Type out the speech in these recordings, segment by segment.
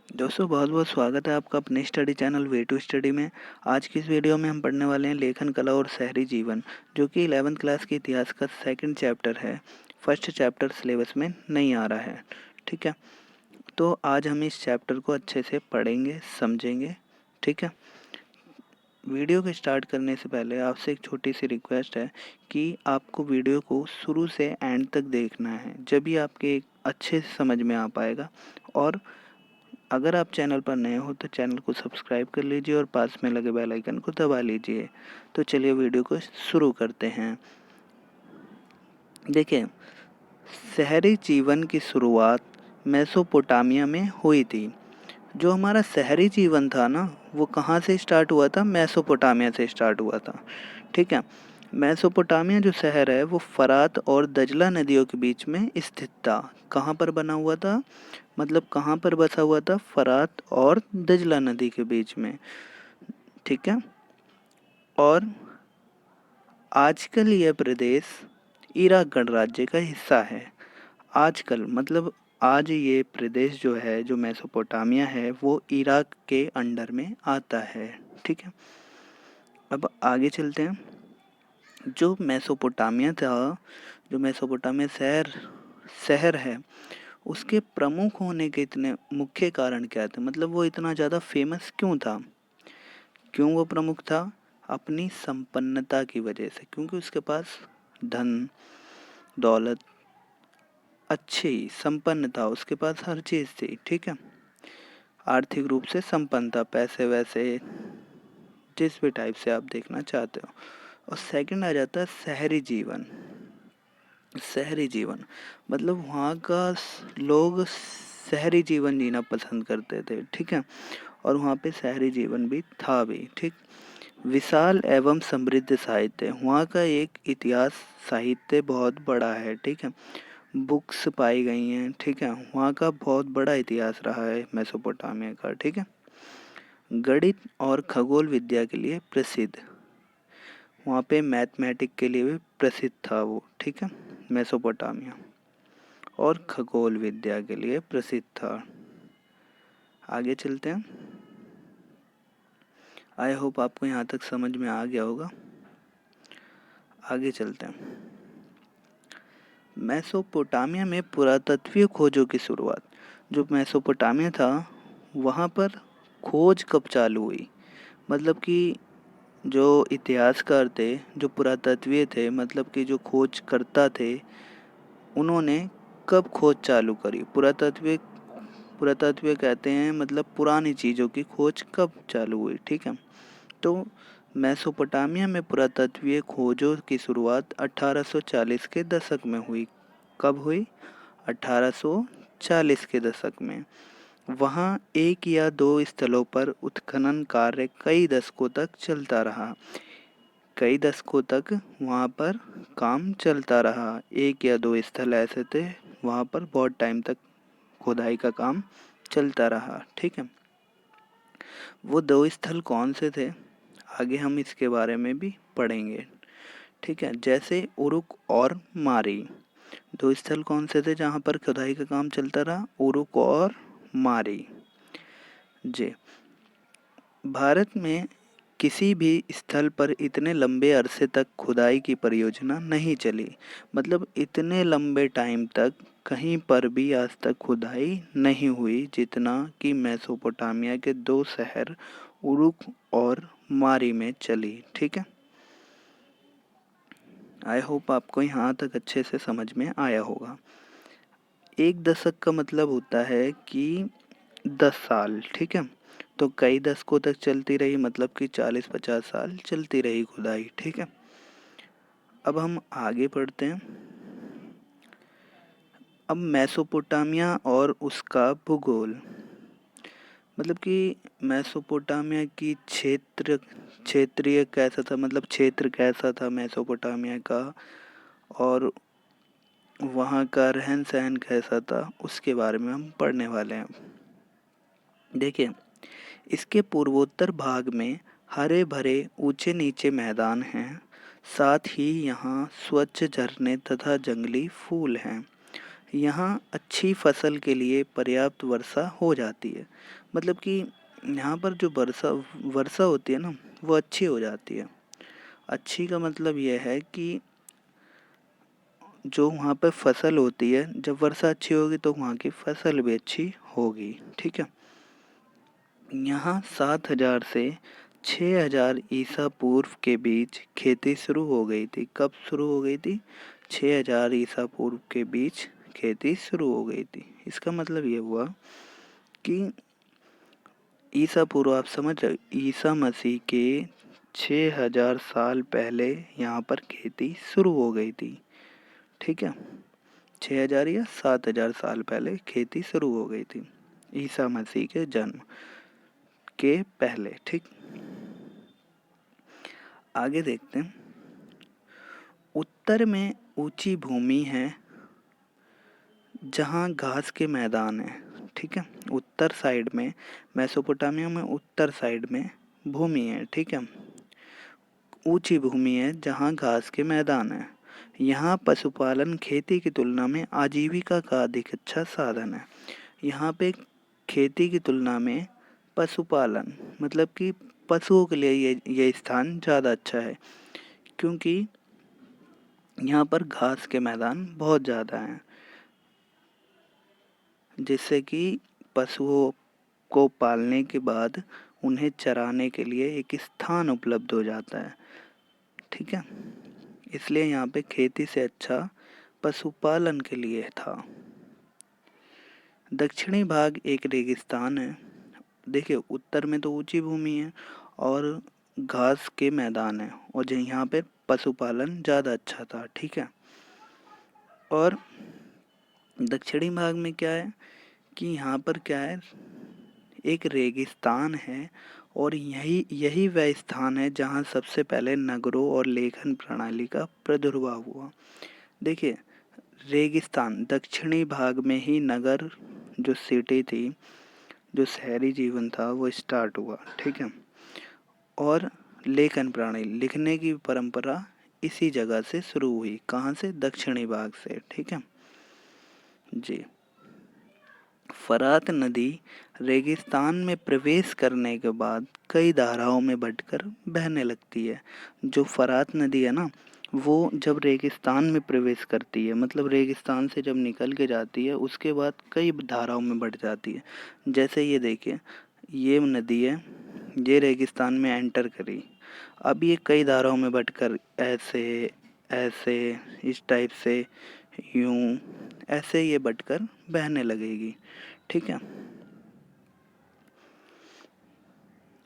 दोस्तों बहुत बहुत स्वागत है आपका अपने study channel way to study में। आज की इस वीडियो में हम पढ़ने वाले हैं लेखन कला और शहरी जीवन, जो कि 11th क्लास के इतिहास का सेकंड चैप्टर है। फर्स्ट चैप्टर सिलेबस में नहीं आ रहा है, ठीक है। तो आज हम इस चैप्टर को अच्छे से पढ़ेंगे, समझेंगे, ठीक है। वीडियो को स्टार्ट करने से पहले आपसे एक छोटी सी रिक्वेस्ट है कि आपको वीडियो को शुरू से एंड तक देखना है, जब भी आपके अच्छे से समझ में आ पाएगा। और अगर आप चैनल पर नए हो तो चैनल को सब्सक्राइब कर लीजिए और पास में लगे बेल आइकन को दबा लीजिए। तो चलिए वीडियो को शुरू करते हैं। देखिए, शहरी जीवन की शुरुआत मेसोपोटामिया में हुई थी। जो हमारा शहरी जीवन था ना, वो कहाँ से स्टार्ट हुआ था? मेसोपोटामिया से स्टार्ट हुआ था, ठीक है। मेसोपोटामिया जो शहर है वो फरात और दजला नदियों के बीच में स्थित था। कहाँ पर बना हुआ था? मतलब कहाँ पर बसा हुआ था? फरात और दजला नदी के बीच में, ठीक है। और आजकल यह प्रदेश इराक गणराज्य का हिस्सा है। आजकल मतलब आज ये प्रदेश जो है, जो मेसोपोटामिया है, वो इराक के अंडर में आता है, ठीक है। अब आगे चलते हैं। जो मेसोपोटामिया था, जो मेसोपोटामिया शहर है, उसके प्रमुख होने के इतने मुख्य कारण क्या थे? मतलब वो इतना ज़्यादा फेमस क्यों था? क्यों वो प्रमुख था? अपनी संपन्नता की वजह से, क्योंकि उसके पास धन दौलत अच्छी संपन्न था, उसके पास हर चीज़ थी, ठीक है। आर्थिक रूप से संपन्न था, पैसे वैसे जिस भी टाइप से आप देखना चाहते हो। और सेकंड आ जाता है शहरी जीवन। शहरी जीवन मतलब वहाँ का लोग शहरी जीवन जीना पसंद करते थे, ठीक है। और वहाँ पे शहरी जीवन भी था भी, ठीक। विशाल एवं समृद्ध साहित्य, वहाँ का एक इतिहास साहित्य बहुत बड़ा है, ठीक है। बुक्स पाई गई हैं, ठीक है। वहाँ का बहुत बड़ा इतिहास रहा है मेसोपोटामिया का, ठीक है। गणित और खगोल विद्या के लिए प्रसिद्ध, वहाँ पे मैथमेटिक के लिए भी प्रसिद्ध था वो, ठीक है, मेसोपोटामिया। और खगोल विद्या के लिए प्रसिद्ध था। आगे चलते हैं। आई होप आपको यहाँ तक समझ में आ गया होगा। आगे चलते हैं। मेसोपोटामिया में पुरातत्वीय खोजों की शुरुआत, जो मेसोपोटामिया था वहाँ पर खोज कब चालू हुई? मतलब कि जो इतिहासकार थे, जो पुरातत्वीय थे, मतलब कि जो खोजकर्ता थे, उन्होंने कब खोज चालू करी? पुरातत्वीय पुरातत्वीय कहते हैं मतलब पुरानी चीज़ों की खोज कब चालू हुई, ठीक है। तो मेसोपोटामिया में पुरातत्वीय खोजों की शुरुआत 1840 के दशक में हुई। कब हुई? 1840 के दशक में। वहाँ एक या दो स्थलों पर उत्खनन कार्य कई दशकों तक चलता रहा। कई दशकों तक वहाँ पर काम चलता रहा। एक या दो स्थल ऐसे थे, वहाँ पर बहुत टाइम तक खुदाई का काम चलता रहा, ठीक है। वो दो स्थल कौन से थे? आगे हम इसके बारे में भी पढ़ेंगे, ठीक है। जैसे उरुक और मारी, दो स्थल कौन से थे जहाँ पर खुदाई का काम चलता रहा? उरुक और मारी, जी। भारत में किसी भी स्थल पर इतने लंबे अरसे तक खुदाई की परियोजना नहीं चली। मतलब इतने लंबे टाइम तक कहीं पर भी आज तक खुदाई नहीं हुई जितना कि मेसोपोटामिया के दो शहर उरुक और मारी में चली, ठीक है। आई होप आपको यहाँ तक अच्छे से समझ में आया होगा। एक दशक का मतलब होता है कि 10 साल, ठीक है। तो कई दशकों तक चलती रही, मतलब कि 40-50 साल चलती रही खुदाई, ठीक है। अब हम आगे बढ़ते हैं। अब मेसोपोटामिया और उसका भूगोल, मतलब कि मेसोपोटामिया की क्षेत्रीय कैसा था, मतलब क्षेत्र कैसा था मेसोपोटामिया का, और वहाँ का रहन सहन कैसा था, उसके बारे में हम पढ़ने वाले हैं। देखिए, इसके पूर्वोत्तर भाग में हरे भरे ऊंचे नीचे मैदान हैं, साथ ही यहाँ स्वच्छ झरने तथा जंगली फूल हैं। यहाँ अच्छी फसल के लिए पर्याप्त वर्षा हो जाती है। मतलब कि यहाँ पर जो वर्षा वर्षा होती है ना, वो अच्छी हो जाती है। अच्छी का मतलब यह है कि जो वहाँ पे फसल होती है, जब वर्षा अच्छी होगी तो वहाँ की फसल भी अच्छी होगी। ठीक है। यहाँ 7,000 से 6,000 ईसा पूर्व के बीच खेती शुरू हो गई थी। कब शुरू हो गई थी? 6,000 ईसा पूर्व के बीच खेती शुरू हो गई थी। इसका मतलब ये हुआ कि ईसा पूर्व, आप समझ रहे हो, ईसा मसीह के 6,000 साल पहले यहाँ पर खेती शुरू हो गई थी। ठीक है। 6,000 या 7,000 साल पहले खेती शुरू हो गई थी ईसा मसीह के जन्म के पहले। ठीक। आगे देखते हैं। उत्तर में ऊंची भूमि है जहाँ घास के मैदान है। ठीक है। उत्तर साइड में, मेसोपोटामिया में उत्तर साइड में भूमि है। ठीक है। ऊंची भूमि है जहाँ घास के मैदान है। यहाँ पशुपालन खेती की तुलना में आजीविका का अधिक अच्छा साधन है। यहाँ पे खेती की तुलना में पशुपालन, मतलब कि पशुओं के लिए ये स्थान ज़्यादा अच्छा है, क्योंकि यहाँ पर घास के मैदान बहुत ज़्यादा हैं, जिससे कि पशुओं को पालने के बाद उन्हें चराने के लिए एक स्थान उपलब्ध हो जाता है। ठीक है। इसलिए यहाँ पे खेती से अच्छा पशुपालन के लिए था। दक्षिणी भाग एक रेगिस्तान है। देखिए, उत्तर में तो ऊंची भूमि है और घास के मैदान है, और जो यहाँ पे पशुपालन ज़्यादा अच्छा था। ठीक है। और दक्षिणी भाग में क्या है कि यहाँ पर क्या है, एक रेगिस्तान है, और यही यही वह स्थान है जहाँ सबसे पहले नगरों और लेखन प्रणाली का प्रादुर्भाव हुआ। देखिए, रेगिस्तान दक्षिणी भाग में ही नगर, जो सिटी थी, जो शहरी जीवन था, वो स्टार्ट हुआ। ठीक है। और लेखन प्रणाली, लिखने की परंपरा इसी जगह से शुरू हुई। कहाँ से? दक्षिणी भाग से। ठीक है जी। फरात नदी रेगिस्तान में प्रवेश करने के बाद कई धाराओं में बंटकर बहने लगती है। जो फरात नदी है ना, वो जब रेगिस्तान में प्रवेश करती है, मतलब रेगिस्तान से जब निकल के जाती है, उसके बाद कई धाराओं में बंट जाती है। जैसे ये देखिए, ये नदी है, ये रेगिस्तान में एंटर करी, अब ये कई धाराओं में बंटकर ऐसे ऐसे, इस टाइप से, यूं, ऐसे ये बंटकर बहने लगेगी। ठीक है।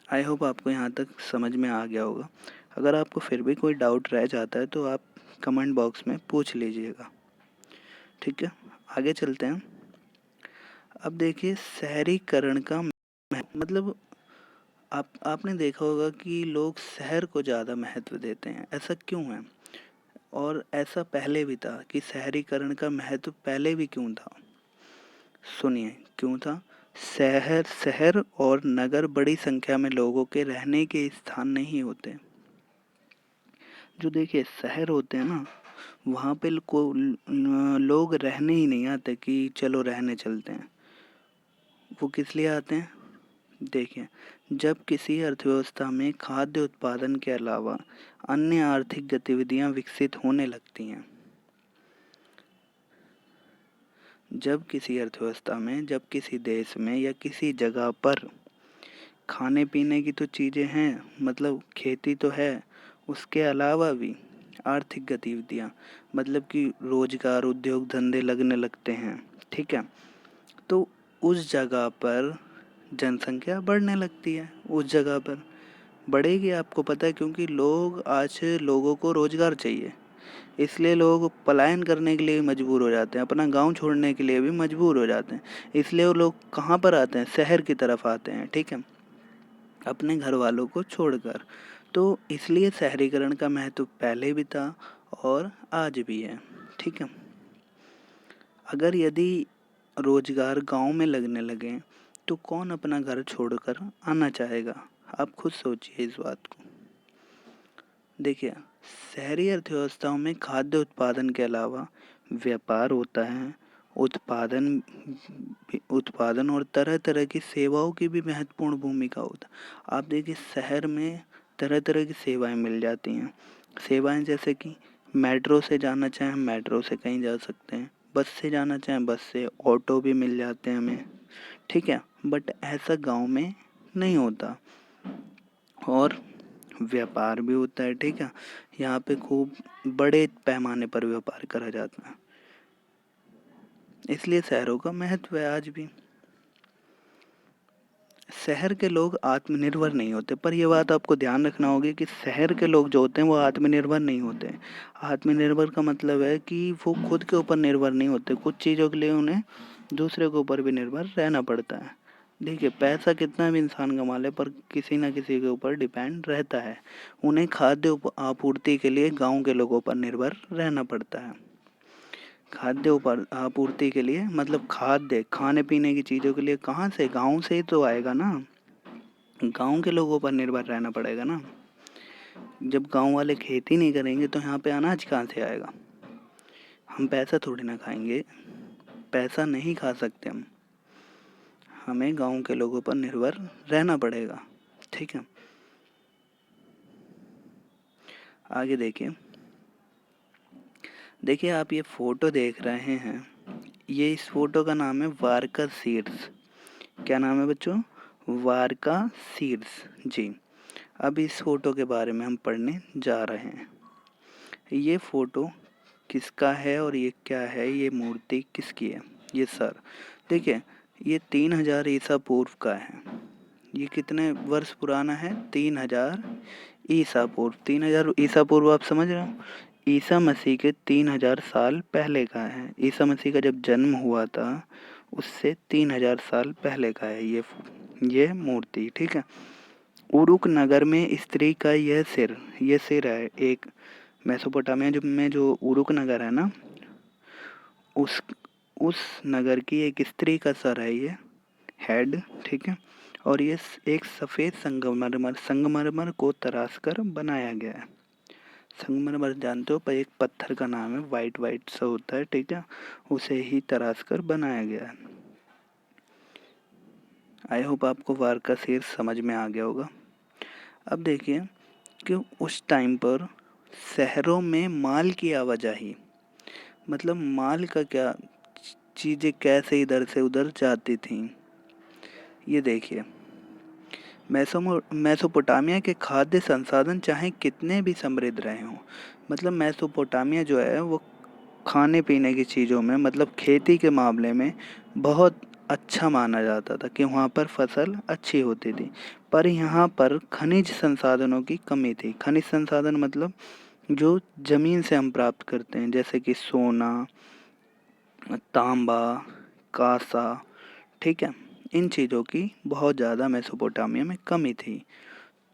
आई होप आपको यहाँ तक समझ में आ गया होगा। अगर आपको फिर भी कोई डाउट रह जाता है तो आप कमेंट बॉक्स में पूछ लीजिएगा। ठीक है। आगे चलते हैं। अब देखिए, शहरीकरण का मतलब, आपने देखा होगा कि लोग शहर को ज़्यादा महत्व देते हैं। ऐसा क्यों है? और ऐसा पहले भी था कि शहरीकरण का महत्व पहले भी क्यों था? सुनिए क्यों था। शहर शहर और नगर बड़ी संख्या में लोगों के रहने के स्थान नहीं होते। जो देखिए शहर होते हैं ना, वहाँ पे लोग रहने ही नहीं आते कि चलो रहने चलते हैं। वो किस लिए आते हैं? देखिए, जब किसी अर्थव्यवस्था में खाद्य उत्पादन के अलावा अन्य आर्थिक गतिविधियां विकसित होने लगती हैं, जब किसी अर्थव्यवस्था में, जब किसी देश में या किसी जगह पर खाने पीने की तो चीज़ें हैं, मतलब खेती तो है, उसके अलावा भी आर्थिक गतिविधियाँ, मतलब कि रोजगार, उद्योग धंधे लगने लगते हैं। ठीक है। तो उस जगह पर जनसंख्या बढ़ने लगती है। उस जगह पर बढ़ेगी, आपको पता है, क्योंकि लोगों को रोजगार चाहिए, इसलिए लोग पलायन करने के लिए मजबूर हो जाते हैं, अपना गांव छोड़ने के लिए भी मजबूर हो जाते हैं। इसलिए वो लोग कहाँ पर आते हैं? शहर की तरफ आते हैं। ठीक है। अपने घर वालों को छोड़कर। तो इसलिए शहरीकरण का महत्व पहले भी था और आज भी है। ठीक है। अगर यदि रोजगार गांव में लगने लगे तो कौन अपना घर छोड़कर आना चाहेगा? आप खुद सोचिए इस बात को। देखिए, शहरी अर्थव्यवस्थाओं में खाद्य उत्पादन के अलावा व्यापार होता है, उत्पादन और तरह तरह की सेवाओं की भी महत्वपूर्ण भूमिका होता है। आप देखिए शहर में तरह तरह की सेवाएं मिल जाती हैं। सेवाएं जैसे कि मेट्रो से जाना चाहें मेट्रो से कहीं जा सकते हैं, बस से जाना चाहें बस से, ऑटो भी मिल जाते हैं हमें, ठीक है। बट ऐसा गांव में नहीं होता। और व्यापार भी होता है, ठीक है। यहाँ पे खूब बड़े पैमाने पर व्यापार करा जाता है, इसलिए शहरों का महत्व है आज भी। शहर के लोग आत्मनिर्भर नहीं होते, पर ये बात आपको ध्यान रखना होगी कि शहर के लोग जो होते हैं वो आत्मनिर्भर नहीं होते। आत्मनिर्भर का मतलब है कि वो खुद के ऊपर निर्भर नहीं होते, कुछ चीज़ों के लिए उन्हें दूसरे के ऊपर भी निर्भर रहना पड़ता है। देखिए पैसा कितना भी इंसान कमा ले पर किसी ना किसी के ऊपर डिपेंड रहता है। उन्हें खाद्य आपूर्ति के लिए गांव के लोगों पर निर्भर रहना पड़ता है। खाद्य आपूर्ति के लिए मतलब खाद्य खाने पीने की चीज़ों के लिए कहाँ से, गांव से ही तो आएगा ना। गांव के लोगों पर निर्भर रहना पड़ेगा ना। जब गांव वाले खेती नहीं करेंगे तो यहाँ पे अनाज कहाँ से आएगा। हम पैसा थोड़ी ना खाएंगे, पैसा नहीं खा सकते हम। हमें गांव के लोगों पर निर्भर रहना पड़ेगा, ठीक है। आगे देखिए। देखिए आप ये फोटो देख रहे हैं, ये इस फोटो का नाम है वारका सीड्स। क्या नाम है बच्चों? वारका सीड्स जी। अब इस फोटो के बारे में हम पढ़ने जा रहे हैं। ये फोटो किसका है और ये क्या है, ये मूर्ति किसकी है? ये सर देखिए, ये 3000 ईसा पूर्व का है। ये कितने वर्ष पुराना है? 3000 ईसा पूर्व। 3000 ईसा पूर्व आप समझ रहे हो? ईसा मसीह के 3000 साल पहले का है। ईसा मसीह का जब जन्म हुआ था उससे 3000 साल पहले का है ये मूर्ति, ठीक है। उरुक नगर में स्त्री का यह सिर है। एक मेसोपोटामिया में जो उरुक नगर है ना, उस उस नगर की एक स्त्री का सर है ये, हेड, ठीक है। और ये एक सफ़ेद संगमरमर को तराश कर बनाया गया है। संगमरमर जानते हो, पर एक पत्थर का नाम है, वाइट वाइट सा होता है, ठीक है। उसे ही तराश कर बनाया गया है। आई होप आपको वार का शेर समझ में आ गया होगा। अब देखिए कि उस टाइम पर शहरों में माल की आवाजाही, मतलब माल का क्या, चीज़ें कैसे इधर से उधर जाती थीं। ये देखिए, मेसोपोटामिया के खाद्य संसाधन चाहे कितने भी समृद्ध रहे हों, मतलब मेसोपोटामिया जो है वो खाने पीने की चीज़ों में, मतलब खेती के मामले में बहुत अच्छा माना जाता था कि वहाँ पर फसल अच्छी होती थी। पर यहाँ पर खनिज संसाधनों की कमी थी। खनिज संसाधन मतलब जो ज़मीन से हम प्राप्त करते हैं, जैसे कि सोना, तांबा, कांसा, ठीक है। इन चीज़ों की बहुत ज़्यादा मेसोपोटामिया में कमी थी,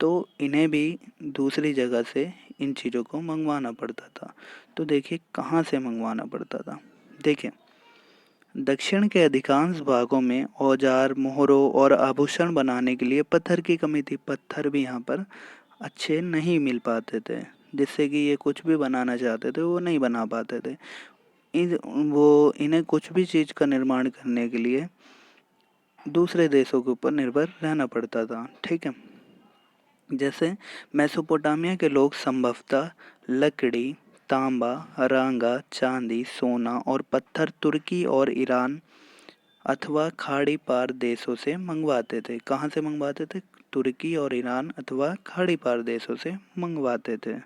तो इन्हें भी दूसरी जगह से इन चीज़ों को मंगवाना पड़ता था। तो देखिए कहाँ से मंगवाना पड़ता था। देखिए दक्षिण के अधिकांश भागों में औजार, मोहरों और आभूषण बनाने के लिए पत्थर की कमी थी। पत्थर भी यहाँ पर अच्छे नहीं मिल पाते थे, जिससे कि ये कुछ भी बनाना चाहते थे वो नहीं बना पाते थे। इन्हें कुछ भी चीज़ का निर्माण करने के लिए दूसरे देशों के ऊपर निर्भर रहना पड़ता था, ठीक है। जैसे मेसोपोटामिया के लोग संभवतः लकड़ी, तांबा, रांगा, चांदी, सोना और पत्थर तुर्की और ईरान अथवा खाड़ी पार देशों से मंगवाते थे। कहाँ से मंगवाते थे? तुर्की और ईरान अथवा खाड़ी पार देशों से मंगवाते थे,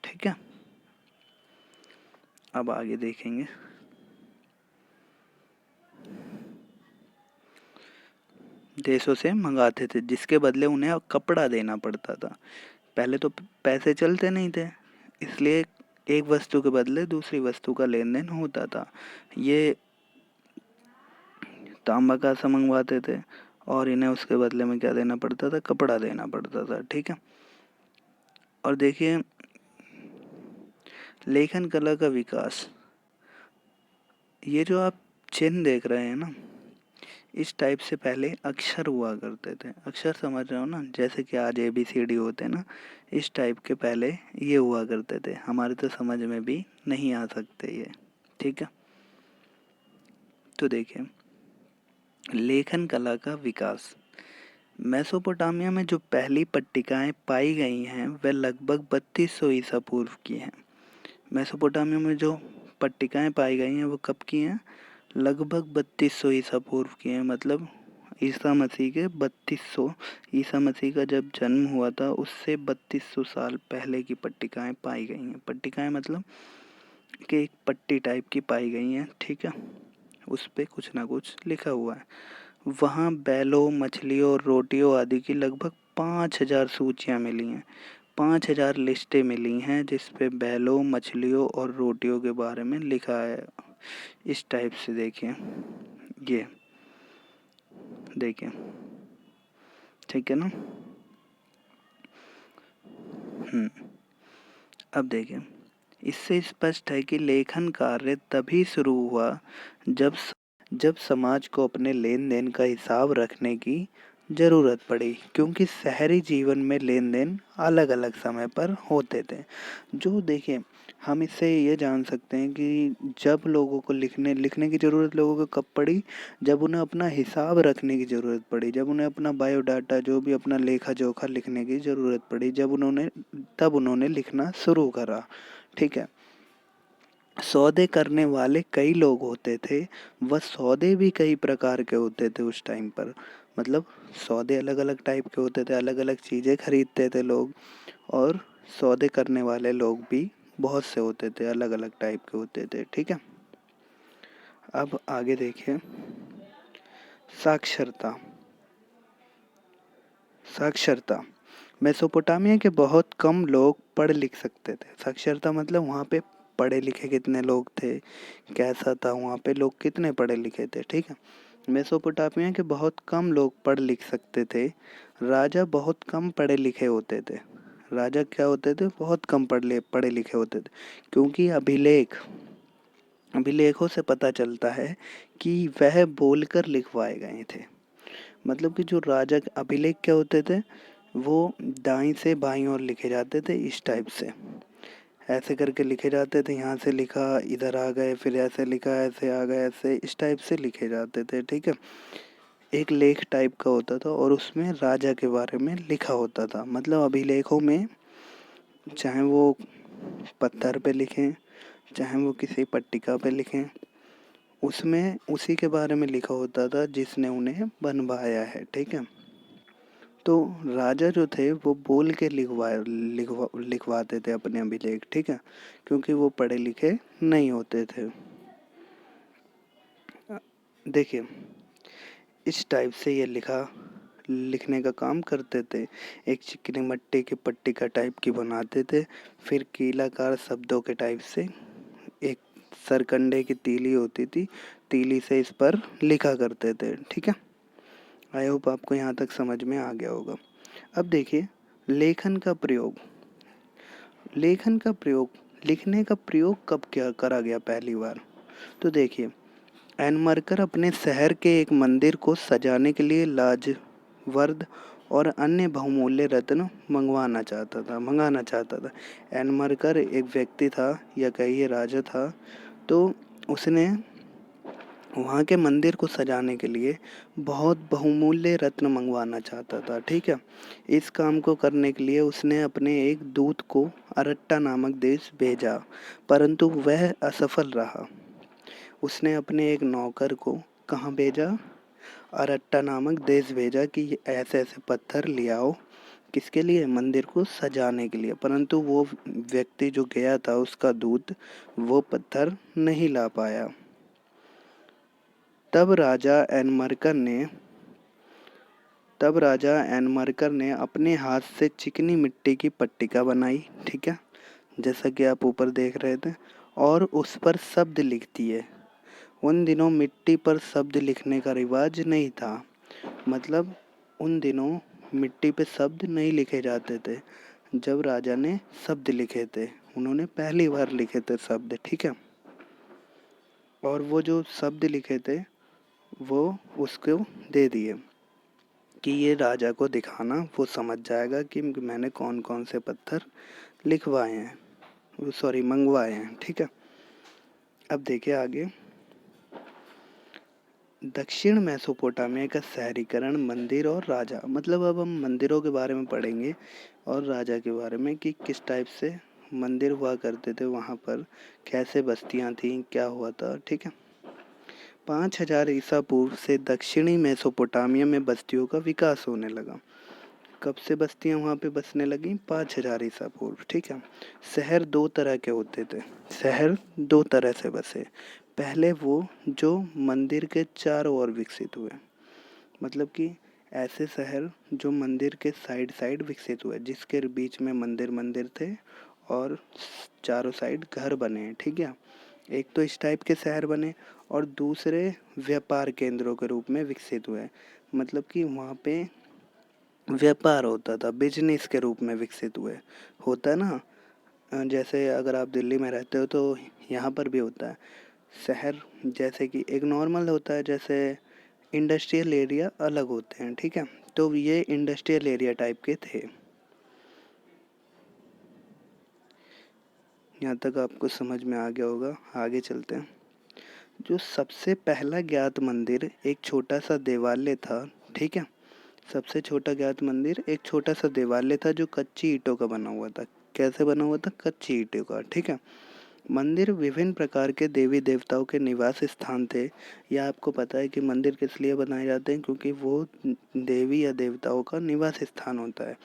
ठीक है। अब आगे देखेंगे। देशों से मंगाते थे जिसके बदले उन्हें कपड़ा देना पड़ता था। पहले तो पैसे चलते नहीं थे, इसलिए एक वस्तु के बदले दूसरी वस्तु का लेन देन होता था। ये तांबा का सा मंगवाते थे और इन्हें उसके बदले में क्या देना पड़ता था? कपड़ा देना पड़ता था, ठीक है। और देखिए लेखन कला का विकास, ये जो आप चिन्ह देख रहे हैं ना, इस टाइप से पहले अक्षर हुआ करते थे। अक्षर समझ रहे हो ना, जैसे कि आज ABCD होते हैं ना, इस टाइप के पहले ये हुआ करते थे। हमारे तो समझ में भी नहीं आ सकते ये, ठीक है। तो देखिए, लेखन कला का विकास। मेसोपोटामिया में जो पहली पट्टिकाएं पाई गई हैं वह लगभग 3200 ईसा पूर्व की हैं। मेसोपोटामिया में जो पट्टिकाएं पाई गई हैं वो कब की हैं? लगभग 3200 ईसा पूर्व की हैं। मतलब ईसा मसीह के 3200, ईसा मसीह का जब जन्म हुआ था उससे 3200 साल पहले की पट्टिकाएं पाई गई हैं। पट्टिकाएं मतलब कि एक पट्टी टाइप की पाई गई हैं, ठीक है, उस पे कुछ ना कुछ लिखा हुआ है। वहाँ बैलों, मछलियों और रोटियों आदि की लगभग 5000 सूचियाँ मिली हैं। 5000 लिस्टें मिली हैं जिस पे बैलों, मछलियों और रोटियों के बारे में लिखा है। इस टाइप से देखिए, ये देखिए, ठीक है ना। अब देखिए, इससे स्पष्ट है कि लेखन कार्य तभी शुरू हुआ जब समाज को अपने लेन देन का हिसाब रखने की ज़रूरत पड़ी, क्योंकि शहरी जीवन में लेन देन अलग अलग समय पर होते थे। जो देखिए, हम इससे ये जान सकते हैं कि जब लोगों को लिखने की ज़रूरत लोगों को कब पड़ी? जब उन्हें अपना हिसाब रखने की ज़रूरत पड़ी, जब उन्हें अपना बायोडाटा जो भी अपना लेखा जोखा लिखने की ज़रूरत पड़ी, तब उन्होंने लिखना शुरू करा, ठीक है। सौदे करने वाले कई लोग होते थे, वह सौदे भी कई प्रकार के होते थे उस टाइम पर। मतलब सौदे अलग अलग टाइप के होते थे, अलग अलग चीज़ें खरीदते थे लोग, और सौदे करने वाले लोग भी बहुत से होते थे, अलग अलग टाइप के होते थे, ठीक है। अब आगे देखिए, साक्षरता। साक्षरता मेसोपोटामिया के बहुत कम लोग पढ़ लिख सकते थे। साक्षरता मतलब वहाँ पे पढ़े लिखे कितने लोग थे, कैसा था वहाँ पे, लोग कितने पढ़े लिखे थे, ठीक है। मेसोपोटामिया के बहुत कम लोग पढ़ लिख सकते थे। राजा बहुत कम पढ़े लिखे होते थे। राजा क्या होते थे? बहुत कम पढ़े लिखे होते थे, क्योंकि अभिलेखों से पता चलता है कि वह बोलकर लिखवाए गए थे। मतलब कि जो राजा के अभिलेख क्या होते थे, वो दाईं से बाईं ओर लिखे जाते थे, इस टाइप से ऐसे करके लिखे जाते थे। यहाँ से लिखा, इधर आ गए, फिर ऐसे लिखा, ऐसे आ गए, ऐसे इस टाइप से लिखे जाते थे, ठीक है। एक लेख टाइप का होता था और उसमें राजा के बारे में लिखा होता था। मतलब अभिलेखों में चाहे वो पत्थर पे लिखें, चाहे वो किसी पट्टिका पे लिखें, उसमें उसी के बारे में लिखा होता था जिसने उन्हें बनवाया है, ठीक है। तो राजा जो थे वो बोल के लिखवाते थे अपने अभिलेख, ठीक है, क्योंकि वो पढ़े लिखे नहीं होते थे। देखिए, इस टाइप से ये लिखने का काम करते थे। एक चिकनी मिट्टी की पट्टिका टाइप की बनाते थे, फिर कीलाकार शब्दों के टाइप से एक सरकंडे की तीली होती थी, तीली से इस पर लिखा करते थे, ठीक है। आई होप आपको यहाँ तक समझ में आ गया होगा। अब देखिए, लेखन का प्रयोग। लेखन का प्रयोग, लिखने का प्रयोग कब क्या करा गया पहली बार? तो देखिए, एनमरकर अपने शहर के एक मंदिर को सजाने के लिए लाजवर्द और अन्य बहुमूल्य रत्न मंगाना चाहता था। एनमरकर एक व्यक्ति था, या कहिए राजा था। तो उसने वहाँ के मंदिर को सजाने के लिए बहुत बहुमूल्य रत्न मंगवाना चाहता था, ठीक है। इस काम को करने के लिए उसने अपने एक दूत को अरट्टा नामक देश भेजा, परंतु वह असफल रहा। उसने अपने एक नौकर को कहाँ भेजा? अरट्टा नामक देश भेजा कि ऐसे ऐसे पत्थर ले आओ। किसके लिए? मंदिर को सजाने के लिए। परंतु वो व्यक्ति जो गया था, उसका दूत, वो पत्थर नहीं ला पाया। तब राजा एनमरकर ने अपने हाथ से चिकनी मिट्टी की पट्टिका बनाई, ठीक है, जैसा कि आप ऊपर देख रहे थे, और उस पर शब्द लिख दिए। उन दिनों मिट्टी पर शब्द लिखने का रिवाज नहीं था। मतलब उन दिनों मिट्टी पे शब्द नहीं लिखे जाते थे। जब राजा ने शब्द लिखे थे, उन्होंने पहली बार लिखे थे शब्द, ठीक है। और वो जो शब्द लिखे थे वो उसको दे दिए कि ये राजा को दिखाना, वो समझ जाएगा कि मैंने कौन कौन से पत्थर लिखवाए हैं, मंगवाए हैं, ठीक है। अब देखिए आगे, दक्षिण मेसोपोटामिया का शहरीकरण, मंदिर और राजा। मतलब अब हम मंदिरों के बारे में पढ़ेंगे और राजा के बारे में कि किस टाइप से मंदिर हुआ करते थे वहाँ पर, कैसे बस्तियाँ थीं, क्या हुआ था। ठीक है। 5000 ईसा पूर्व से दक्षिणी मेसोपोटामिया में बस्तियों का विकास होने लगा। कब से बस्तियां वहाँ पे बसने लगी? 5000 ईसा पूर्व। ठीक है। शहर दो तरह के होते थे। शहर दो तरह से बसे। पहले वो जो मंदिर के चारों ओर विकसित हुए, मतलब कि ऐसे शहर जो मंदिर के साइड साइड विकसित हुए, जिसके बीच में मंदिर मंदिर थे और चारों साइड घर बने हैं। ठीक है। एक तो इस टाइप के शहर बने और दूसरे व्यापार केंद्रों के रूप में विकसित हुए, मतलब कि वहाँ पे व्यापार होता था, बिजनेस के रूप में विकसित हुए। होता है ना, जैसे अगर आप दिल्ली में रहते हो तो यहाँ पर भी होता है। शहर जैसे कि एक नॉर्मल होता है, जैसे इंडस्ट्रियल एरिया अलग होते हैं। ठीक है। तो ये इंडस्ट्रियल एरिया टाइप के थे। यहाँ तक आपको समझ में आ गया होगा। आगे चलते हैं। जो सबसे पहला ज्ञात मंदिर एक छोटा सा देवालय था। ठीक है। सबसे छोटा ज्ञात मंदिर एक छोटा सा देवालय था जो कच्ची ईंटों का बना हुआ था। कैसे बना हुआ था? कच्ची ईंटों का। ठीक है। मंदिर विभिन्न प्रकार के देवी देवताओं के निवास स्थान थे। यह आपको पता है कि मंदिर किस लिए बनाए जाते हैं? क्योंकि वो देवी या देवताओं का निवास स्थान होता है।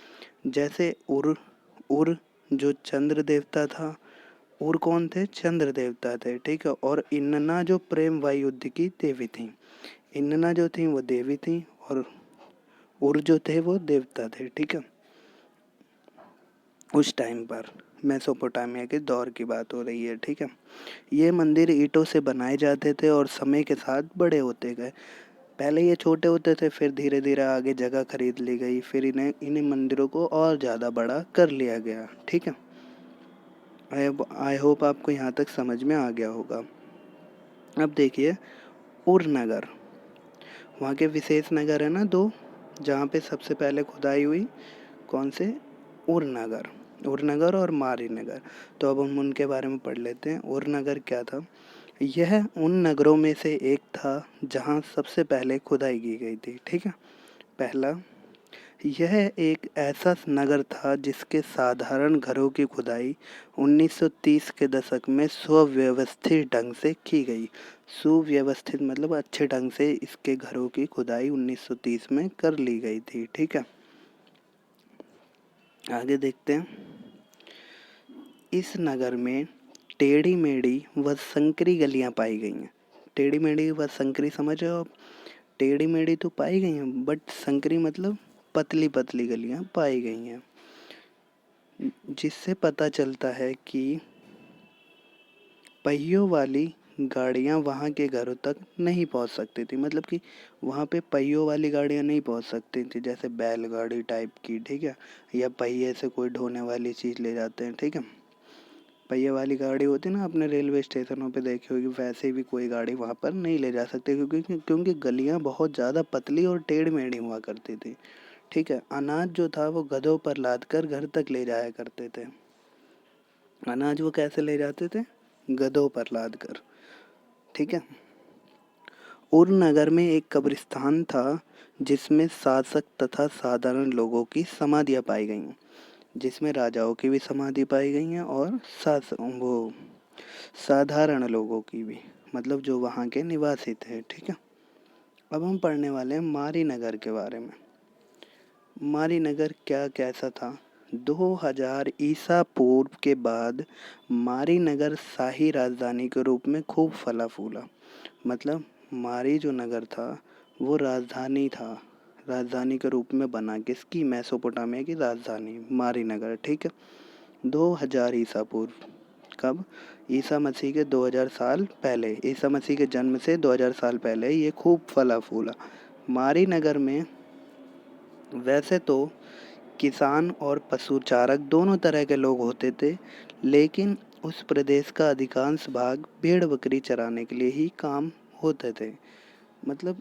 जैसे उर उर जो चंद्र देवता था। उर कौन थे? चंद्र देवता थे। ठीक है। और इन्ना जो प्रेम वायुद्ध की देवी थी। इन्ना जो थी वो देवी थी और उर जो थे वो देवता थे। ठीक है। उस टाइम पर मेसोपोटामिया के दौर की बात हो रही है। ठीक है। ये मंदिर ईंटों से बनाए जाते थे और समय के साथ बड़े होते गए। पहले ये छोटे होते थे, फिर धीरे धीरे आगे जगह खरीद ली गई, फिर इन्हीं मंदिरों को और ज़्यादा बड़ा कर लिया गया। ठीक है। आई होप आपको यहाँ तक समझ में आ गया होगा। अब देखिए, उर नगर, वहाँ के विशेष नगर है ना दो, जहाँ पे सबसे पहले खुदाई हुई। कौन से? उरनगर। उरनगर और मारी नगर। तो अब हम उनके बारे में पढ़ लेते हैं। उरनगर क्या था? यह उन नगरों में से एक था जहाँ सबसे पहले खुदाई की गई थी। ठीक है। पहला, यह एक ऐसा नगर था जिसके साधारण घरों की खुदाई 1930 के दशक में सुव्यवस्थित ढंग से की गई। सुव्यवस्थित मतलब अच्छे ढंग से इसके घरों की खुदाई 1930 में कर ली गई थी। ठीक है। आगे देखते हैं। इस नगर में टेढ़ी मेढ़ी व संकरी गलियां पाई गई हैं। टेढ़ी मेढ़ी व संकरी समझ रहे हो आप? टेढ़ी मेढ़ी तो पाई गई हैं, बट संकरी मतलब पतली पतली गलियां पाई गई हैं, जिससे पता चलता है कि पहियों वाली गाड़ियां वहां के घरों तक नहीं पहुंच सकती थी। मतलब कि वहां पे पहियों वाली गाड़ियां नहीं पहुंच सकती थी, जैसे बैलगाड़ी टाइप की। ठीक है। या पहिए से कोई ढोने वाली चीज़ ले जाते हैं। ठीक है। पहिए वाली गाड़ी होती है ना, अपने रेलवे स्टेशनों पे देखी होगी, वैसे भी कोई गाड़ी वहाँ पर नहीं ले जा सकती, क्योंकि गलियाँ बहुत ज़्यादा पतली और टेढ़ मेढ़ी हुआ करती थी। ठीक है। अनाज जो था वो गधों पर लाद कर घर तक ले जाया करते थे। अनाज वो कैसे ले जाते थे? गधों पर लाद कर। ठीक है। उर नगर में एक कब्रिस्तान था जिसमें शासक तथा साधारण लोगों की समाधियाँ पाई गई हैं। जिसमें राजाओं की भी समाधि पाई गई हैं और वो साधारण लोगों की भी, मतलब जो वहाँ के निवासी थे। ठीक है। अब हम पढ़ने वाले हैं मारी नगर के बारे में। मारी नगर क्या कैसा था? 2000 ईसा पूर्व के बाद मारी नगर शाही राजधानी के रूप में खूब फला फूला। मतलब मारी जो नगर था वो राजधानी था, राजधानी के रूप में बना। किसकी? मेसोपोटामिया की राजधानी मारी नगर। ठीक है। 2000 ईसा पूर्व। कब? ईसा मसीह के 2000 साल पहले, ईसा मसीह के जन्म से 2000 साल पहले ये खूब फला फूला। मारी नगर में वैसे तो किसान और पशुचारक दोनों तरह के लोग होते थे, लेकिन उस प्रदेश का अधिकांश भाग भेड़ बकरी चराने के लिए ही काम होते थे। मतलब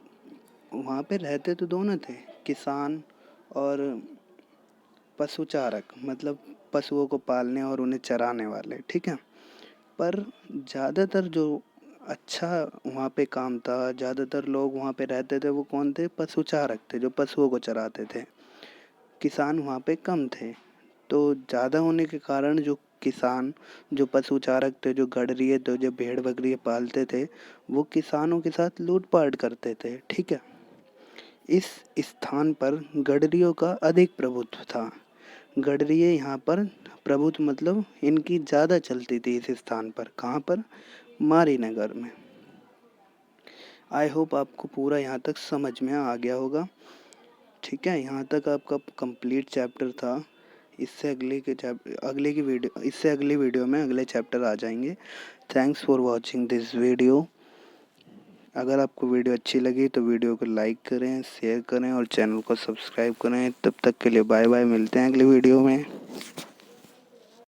वहाँ पे रहते तो दोनों थे, किसान और पशुचारक, मतलब पशुओं को पालने और उन्हें चराने वाले। ठीक है। पर ज़्यादातर जो अच्छा वहाँ पे काम था। ज़्यादातर लोग वहाँ पे रहते थे, वो कौन थे? पशुचारक थे, जो पशुओं को चराते थे। किसान वहाँ पे कम थे। तो ज़्यादा होने के कारण जो किसान, जो पशुचारक थे, जो गड़रिए थे, जो भेड़ बकरी पालते थे, वो किसानों के साथ लूटपाट करते थे। ठीक है। इस स्थान पर गडरियों का अधिक प्रभुत्व था। गडरिये यहाँ पर प्रभुत्व मतलब इनकी ज़्यादा चलती थी इस स्थान पर। कहाँ पर? मारी नगर में। आई होप आपको पूरा यहाँ तक समझ में आ गया होगा। ठीक है, यहाँ तक आपका कंप्लीट चैप्टर था। इससे अगली वीडियो में अगले चैप्टर आ जाएंगे। Thanks for watching this video. अगर आपको वीडियो अच्छी लगी तो वीडियो को लाइक करें, शेयर करें और चैनल को सब्सक्राइब करें। तब तक के लिए बाय बाय, मिलते हैं अगली वीडियो में।